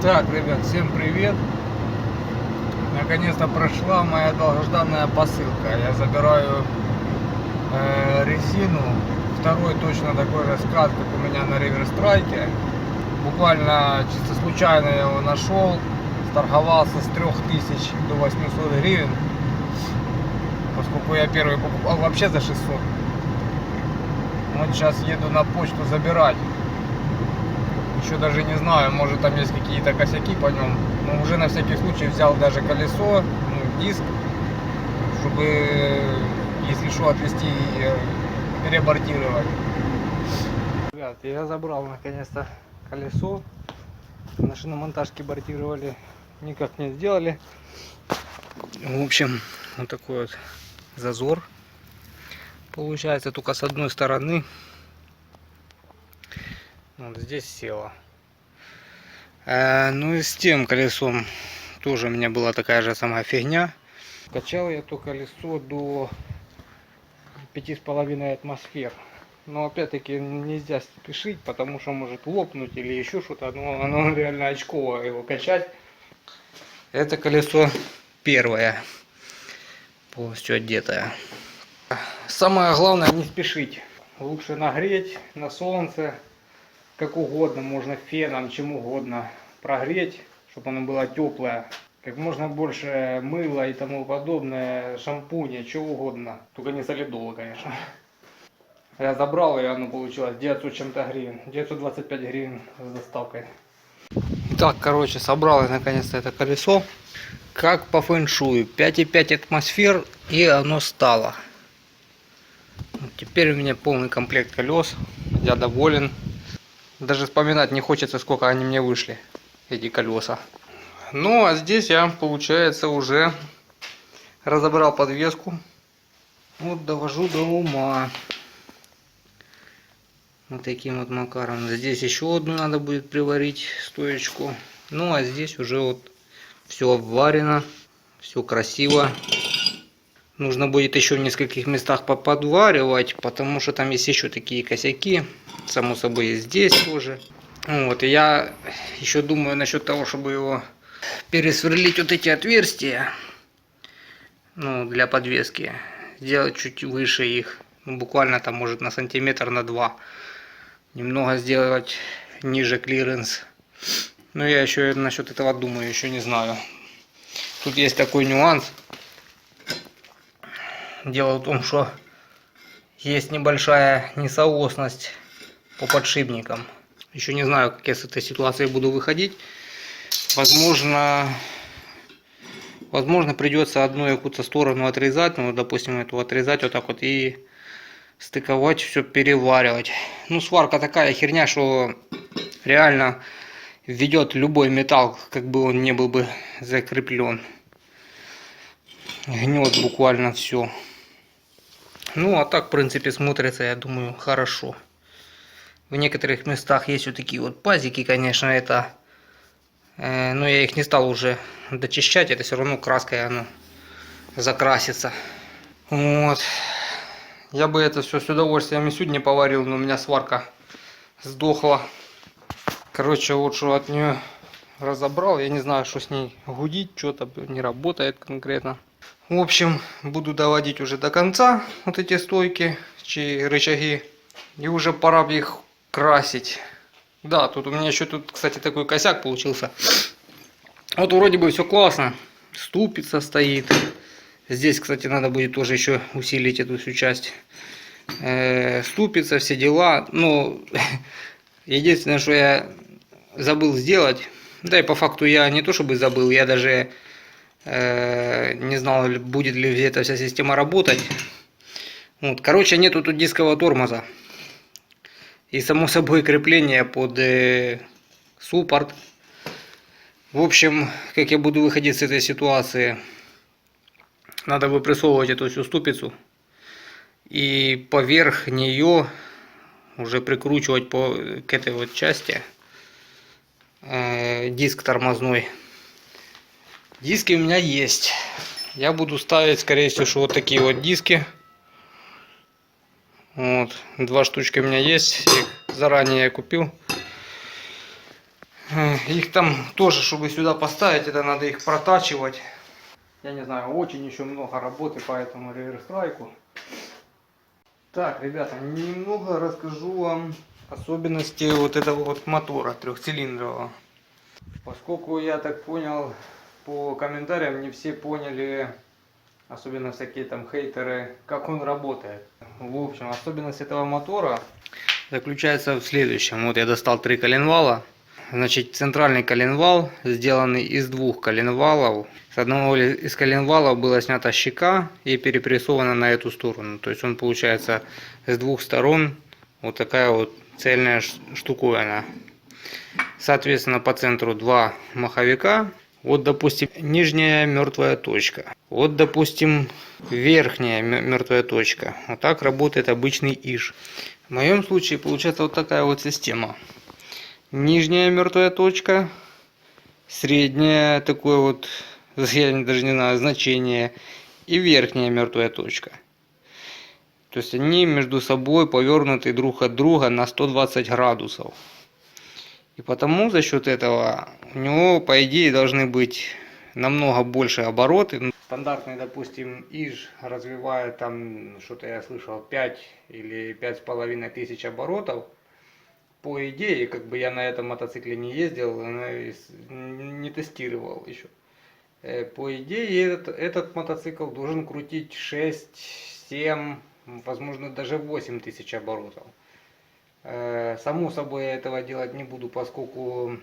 Так, ребят, всем привет! Наконец-то прошла моя долгожданная посылка. Я забираю резину. Второй точно такой же склад, как у меня на Риверстрайке. Буквально чисто случайно я его нашел. Торговался с 3000 до 800 гривен. Поскольку я первый покупал вообще за 600. Вот сейчас еду на почту забирать. Еще даже не знаю, может там есть какие-то косяки по нем. Но уже на всякий случай взял даже колесо, диск, чтобы, если что, отвезти и ремонтировать. Ребят, я забрал наконец-то колесо. На шиномонтажке бортировали, никак не сделали. В общем, вот такой вот зазор получается только с одной стороны. Вот здесь село. Ну и с тем колесом тоже у меня была такая же самая фигня. Качал я то колесо до 5,5 атмосфер. Но опять-таки нельзя спешить, потому что может лопнуть или еще что-то. Но оно реально очково его качать. Это колесо первое, полностью одетое. Самое главное не спешить. Лучше нагреть на солнце. Как угодно, можно феном, чем угодно прогреть, чтобы оно было теплое. Как можно больше мыла и тому подобное, шампуня, чего угодно. Только не солидола, конечно. Я забрал, и оно получилось 900 чем-то гривен. 925 гривен с доставкой. Так, короче, собрал я наконец-то это колесо. Как по фэншую. 5,5 атмосфер, и оно стало. Теперь у меня полный комплект колес. Я доволен. Даже вспоминать не хочется, сколько они мне вышли, эти колеса. Ну, а здесь я, получается, уже разобрал подвеску. Вот довожу до ума. Вот таким вот макаром. Здесь еще одну надо будет приварить, стоечку. Ну, а здесь уже вот все обварено, все красиво. Нужно будет еще в нескольких местах поподваривать, потому что там есть еще такие косяки. Само собой и здесь тоже. Вот, и я еще думаю насчет того, чтобы его пересверлить вот эти отверстия. Ну, для подвески. Сделать чуть выше их. Ну, буквально там может на сантиметр, на 2. Немного сделать ниже клиренс. Но я еще насчет этого думаю, еще не знаю. Тут есть такой нюанс. Дело в том, что есть небольшая несоосность по подшипникам. Еще не знаю, как я с этой ситуацией буду выходить. Возможно, придется одну какую-то сторону отрезать. Ну, допустим, эту отрезать вот так вот и стыковать, все переваривать. Ну, сварка такая херня, что реально ведет любой металл, как бы он не был бы закреплен. Гнет буквально все. Ну, а так, в принципе, смотрится, я думаю, хорошо. В некоторых местах есть вот такие вот пазики, конечно, это... но я их не стал уже дочищать, это все равно краской оно закрасится. Вот. Я бы это все с удовольствием и сегодня поварил, но у меня сварка сдохла. Короче, вот что от нее разобрал. Я не знаю, что с ней гудить, что-то не работает конкретно. В общем, буду доводить уже до конца вот эти стойки, рычаги. И уже пора бы их красить. Да, тут у меня еще кстати, такой косяк получился. Вот вроде бы все классно. Ступица стоит. Здесь, кстати, надо будет тоже еще усилить эту всю часть. Ступица, все дела. Но единственное, что я забыл сделать. Да и по факту я не то чтобы забыл, я даже... не знал, будет ли эта вся система работать. Вот. Короче, нету тут дискового тормоза. И само собой крепление под суппорт. В общем, как я буду выходить с этой ситуации, надо выпрессовывать эту всю ступицу. И поверх нее уже прикручивать к этой вот части диск тормозной. Диски у меня есть. Я буду ставить, скорее всего, вот такие вот диски. Вот. 2 штучки у меня есть. Их заранее я купил. Их там тоже, чтобы сюда поставить, это надо их протачивать. Я не знаю, очень еще много работы по этому реверс-страйку. Так, ребята, немного расскажу вам особенности вот этого вот мотора трехцилиндрового. Поскольку я так понял по комментариям, не все поняли, особенно всякие там хейтеры, как он работает. В общем, особенность этого мотора заключается в следующем. Вот я достал 3 коленвала. Значит, центральный коленвал сделанный из 2 коленвалов. С одного из коленвалов была снята щека и перепрессована на эту сторону. То есть он получается с 2 сторон вот такая вот цельная штуковина. Соответственно, по центру 2 маховика. Вот, допустим, нижняя мертвая точка. Вот, допустим, верхняя мертвая точка. Вот так работает обычный иж. В моем случае получается вот такая вот система. Нижняя мертвая точка, средняя такое вот, я даже не знаю, значение, и верхняя мертвая точка. То есть они между собой повернуты друг от друга на 120 градусов. И потому за счет этого у него, по идее, должны быть намного больше обороты. Стандартный, допустим, иж развивает там, что-то я слышал, 5 или 5,5 тысяч оборотов. По идее, как бы я на этом мотоцикле не ездил, не тестировал еще. По идее, этот мотоцикл должен крутить 6, 7, возможно даже 8 тысяч оборотов. Само собой я этого делать не буду, поскольку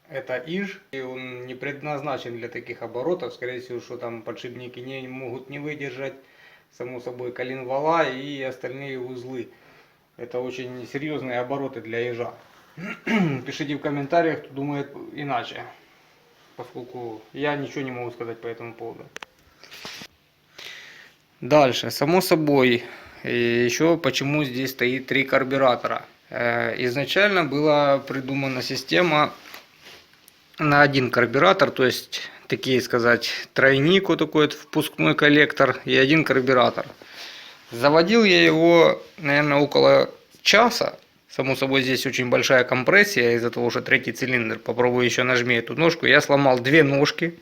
это иж, и он не предназначен для таких оборотов. Скорее всего, что там подшипники не могут не выдержать, само собой, коленвала и остальные узлы. Это очень серьезные обороты для ежа. Пишите в комментариях, кто думает иначе, поскольку я ничего не могу сказать по этому поводу. Дальше, само собой, еще почему здесь стоит 3 карбюратора. Изначально была придумана система на 1 карбюратор, то есть, такие сказать, тройник, вот такой вот впускной коллектор и 1 карбюратор. Заводил я его, наверное, около часа. Само собой, здесь очень большая компрессия из-за того, что 3-й цилиндр. Попробую еще нажми эту ножку. Я сломал 2 ножки.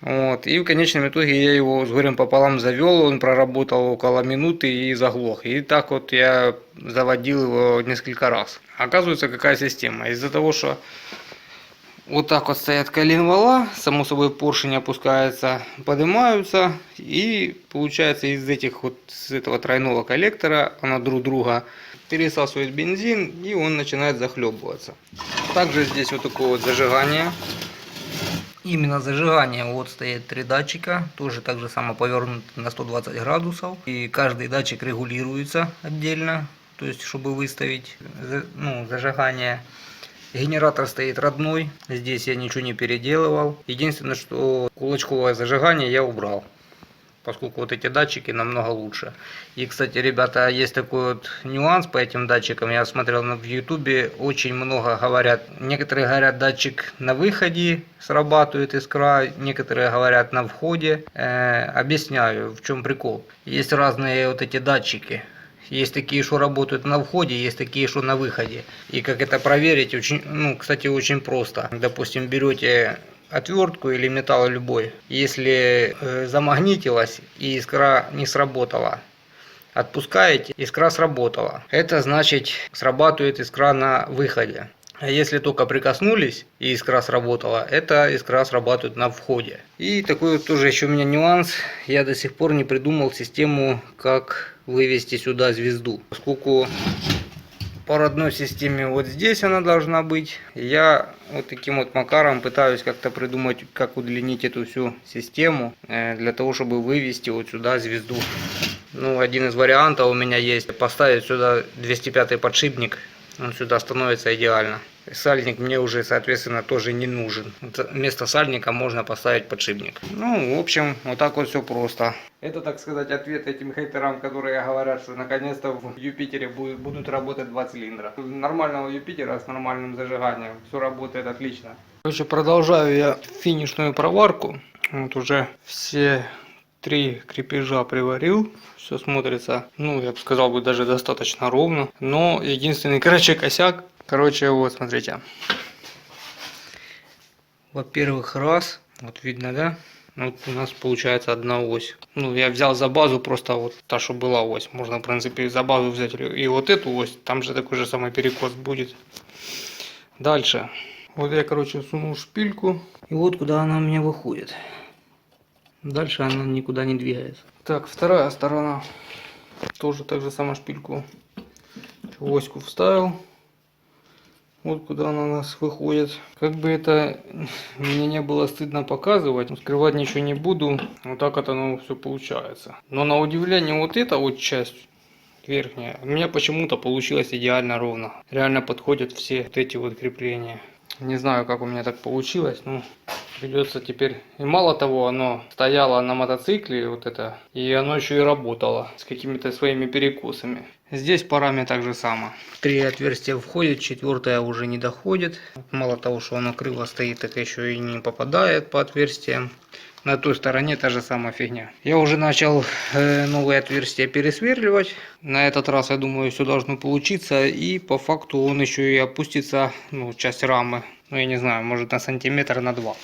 Вот. И в конечном итоге я его с горем пополам завел. Он проработал около минуты и заглох. И так вот я заводил его несколько раз. Оказывается, какая система. Из-за того, что вот так вот стоят коленвала, само собой поршень опускается, поднимаются, и получается из этих вот, с этого тройного коллектора, она друг друга пересасывает бензин, и он начинает захлебываться. Также здесь вот такое вот зажигание. Именно зажигание, вот стоит 3 датчика, тоже так же само повернуты на 120 градусов, и каждый датчик регулируется отдельно, то есть чтобы выставить зажигание. Генератор стоит родной, здесь я ничего не переделывал. Единственное, что кулачковое зажигание я убрал, поскольку вот эти датчики намного лучше. И, кстати, ребята, есть такой вот нюанс по этим датчикам. Я смотрел в ютубе, очень много говорят. Некоторые говорят, датчик на выходе срабатывает искра, некоторые говорят на входе. Объясняю, в чем прикол. Есть разные вот эти датчики. Есть такие, что работают на входе, есть такие, что на выходе. И как это проверить, очень, кстати, очень просто. Допустим, берете отвертку или металл любой. Если замагнитилась и искра не сработала, отпускаете, искра сработала. Это значит, срабатывает искра на выходе. А если только прикоснулись и искра сработала, это искра срабатывает на входе. И такой вот тоже еще у меня нюанс. Я до сих пор не придумал систему, как вывести сюда звезду. Поскольку по родной системе вот здесь она должна быть. Я вот таким вот макаром пытаюсь как-то придумать, как удлинить эту всю систему, для того, чтобы вывести вот сюда звезду. Один из вариантов у меня есть поставить сюда 205 подшипник. Он сюда становится идеально. Сальник мне уже, соответственно, тоже не нужен. Вместо сальника можно поставить подшипник. В общем, вот так вот все просто. Это, так сказать, ответ этим хейтерам, которые говорят, что наконец-то в Юпитере будут работать 2 цилиндра. Нормального Юпитера с нормальным зажиганием. Все работает отлично. Короче, продолжаю я финишную проварку. Вот уже все 3 крепежа приварил. Все смотрится, я бы сказал, даже достаточно ровно. Но единственный, косяк. Вот, смотрите. Во-первых, раз, вот видно, да? Вот у нас получается одна ось. Ну, я взял за базу просто вот та, что была ось. Можно, в принципе, за базу взять и вот эту ось. Там же такой же самый перекос будет. Дальше. Вот я, короче, сунул шпильку. И вот куда она у меня выходит. Дальше она никуда не двигается. Так, вторая сторона. Тоже так же самое шпильку в оську вставил. Вот куда она у нас выходит. Как бы это мне не было стыдно показывать, скрывать ничего не буду. Вот так вот оно все получается. Но на удивление вот эта вот часть верхняя у меня почему-то получилось идеально ровно. Реально подходят все вот эти вот крепления. Не знаю, как у меня так получилось, но придется теперь. И мало того, оно стояло на мотоцикле, вот это, и оно еще и работало с какими-то своими перекосами. Здесь парами так же само. 3 отверстия входит, 4 уже не доходит. Мало того, что оно криво стоит, так еще и не попадает по отверстиям. На той стороне та же самая фигня. Я уже начал новые отверстия пересверливать. На этот раз, я думаю, все должно получиться. И по факту он еще и опустится, ну, часть рамы. Ну, я не знаю, может на сантиметр, на 2.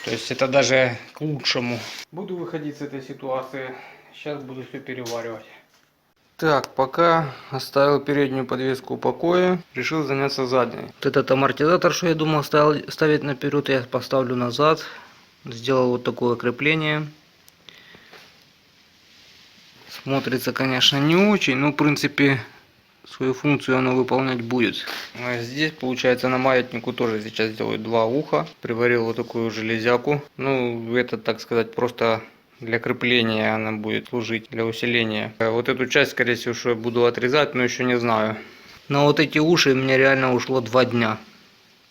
То есть это даже к лучшему. Буду выходить с этой ситуации. Сейчас буду все переваривать. Так, пока оставил переднюю подвеску в покое, решил заняться задней. Вот этот амортизатор, что я думал ставить наперед, я поставлю назад. Сделал вот такое крепление. Смотрится, конечно, не очень, но в принципе свою функцию оно выполнять будет. А здесь, получается, на маятнику тоже сейчас делаю 2 уха. Приварил вот такую железяку. Ну, это, так сказать, просто для крепления она будет служить, для усиления. Вот эту часть, скорее всего, что я буду отрезать, но еще не знаю. На вот эти уши мне реально ушло 2 дня.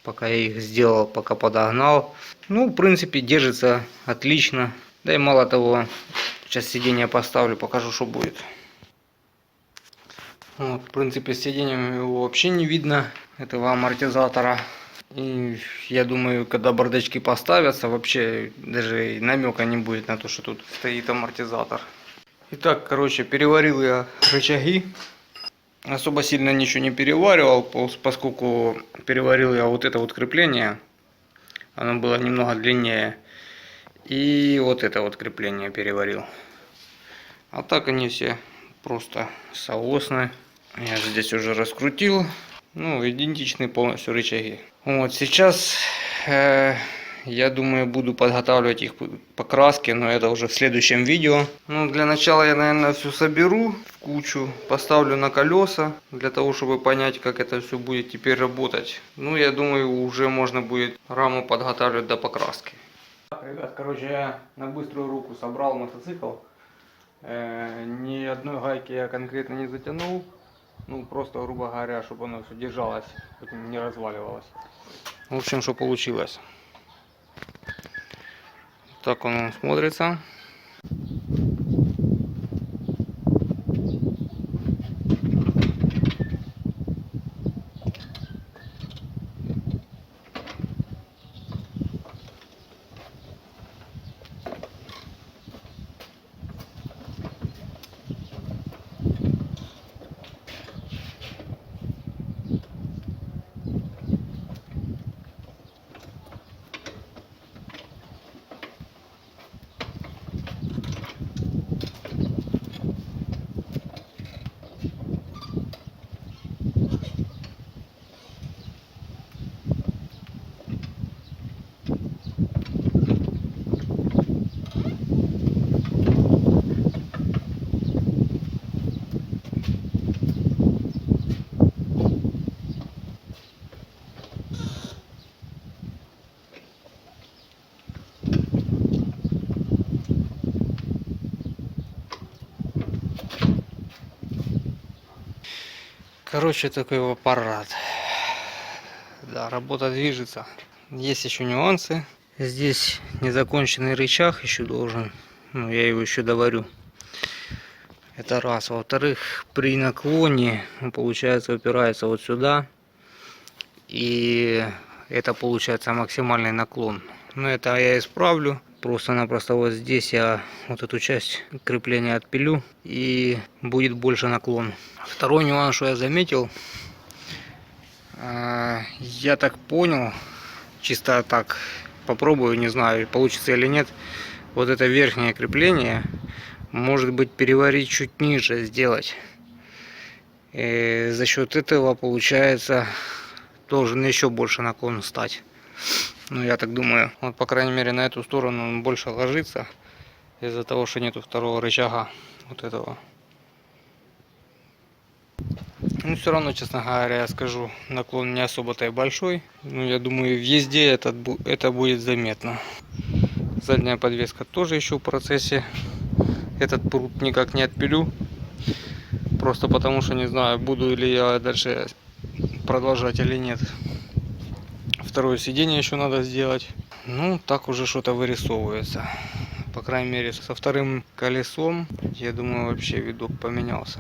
Пока я их сделал, пока подогнал. Ну, в принципе, держится отлично. Да и мало того, сейчас сиденье поставлю, покажу, что будет. Вот, в принципе, с сиденьем его вообще не видно, этого амортизатора. И я думаю, когда бардачки поставятся, вообще даже и намека не будет на то, что тут стоит амортизатор. Итак, короче, переварил я рычаги. Особо сильно ничего не переваривал, поскольку переварил я вот это вот крепление. Оно было немного длиннее. И вот это вот крепление переварил. А так они все просто соосные. Я здесь уже раскрутил. Ну, идентичные полностью рычаги. Вот, сейчас я думаю, буду подготавливать их к покраске, но это уже в следующем видео. Ну, для начала я, наверное, все соберу в кучу, поставлю на колеса, для того, чтобы понять, как это все будет теперь работать. Ну, я думаю, уже можно будет раму подготавливать до покраски. Так, ребят, короче, я на быструю руку собрал мотоцикл. Ни одной гайки я конкретно не затянул. Ну, просто, грубо говоря, чтобы оно все держалось, хоть не разваливалось. В общем, что получилось. Так он смотрится. Короче, такой аппарат. Да, работа движется. Есть еще нюансы. Здесь незаконченный рычаг еще должен. Ну, я его еще доварю. Это раз. Во-вторых, при наклоне, получается, упирается вот сюда. И это получается максимальный наклон. Но это я исправлю. Просто-напросто вот здесь я вот эту часть крепления отпилю. И будет больше наклон. Второй нюанс, что я заметил. Я так понял, чисто так попробую, не знаю, получится или нет. Вот это верхнее крепление, может быть, переварить чуть ниже сделать. И за счет этого, получается, должен еще больше наклон стать. Ну, я так думаю. Вот, по крайней мере, на эту сторону он больше ложится. Из-за того, что нету второго рычага. Вот этого. Ну, все равно, честно говоря, я скажу, наклон не особо-то и большой. Ну, я думаю, везде это будет заметно. Задняя подвеска тоже еще в процессе. Этот пруд никак не отпилю. Просто потому, что не знаю, буду ли я дальше продолжать или нет. Второе сиденье еще надо сделать. Ну, так уже что-то вырисовывается. По крайней мере, со вторым колесом, я думаю, вообще видок поменялся.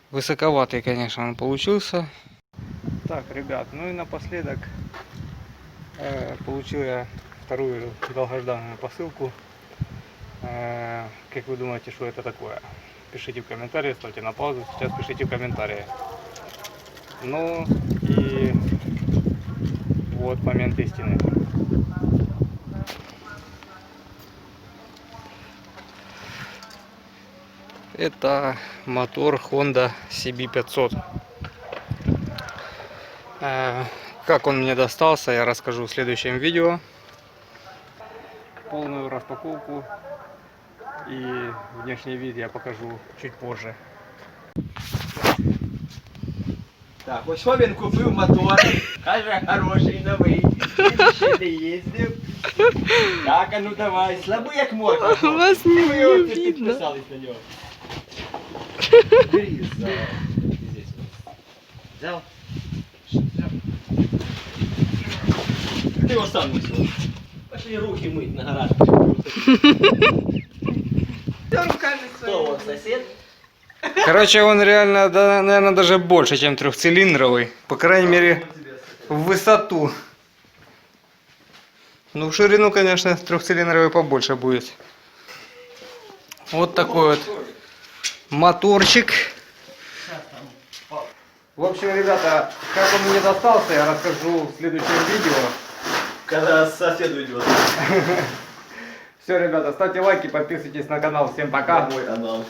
Высоковатый, конечно, он получился. Так, ребят, ну и напоследок получил я вторую долгожданную посылку. Как вы думаете, что это такое? Пишите в комментарии, ставьте на паузу, сейчас пишите в комментарии. Ну и вот момент истины. Это мотор Honda CB500. Как он мне достался, я расскажу в следующем видео. Полную распаковку и внешний вид я покажу чуть позже. Так, ось що він купив мотор, каже, хороший, новий, він ще не їздив. Так, а ну давай, слабий як морква. Вас не Ви його видно. підписались на нього. Бери за... здесь. Взял? Ты его сам несешь. Пошли руки мыть на гараж. Кто он, сосед? Короче, он реально, да, наверное, даже больше, чем трехцилиндровый. По крайней мере, в высоту. Ну, в ширину, конечно, трехцилиндровый побольше будет. Вот такой вот моторчик. В общем, ребята, как он мне достался, я расскажу в следующем видео. Когда сосед уйдет. Все, ребята, ставьте лайки, подписывайтесь на канал. Всем пока. Мой канал.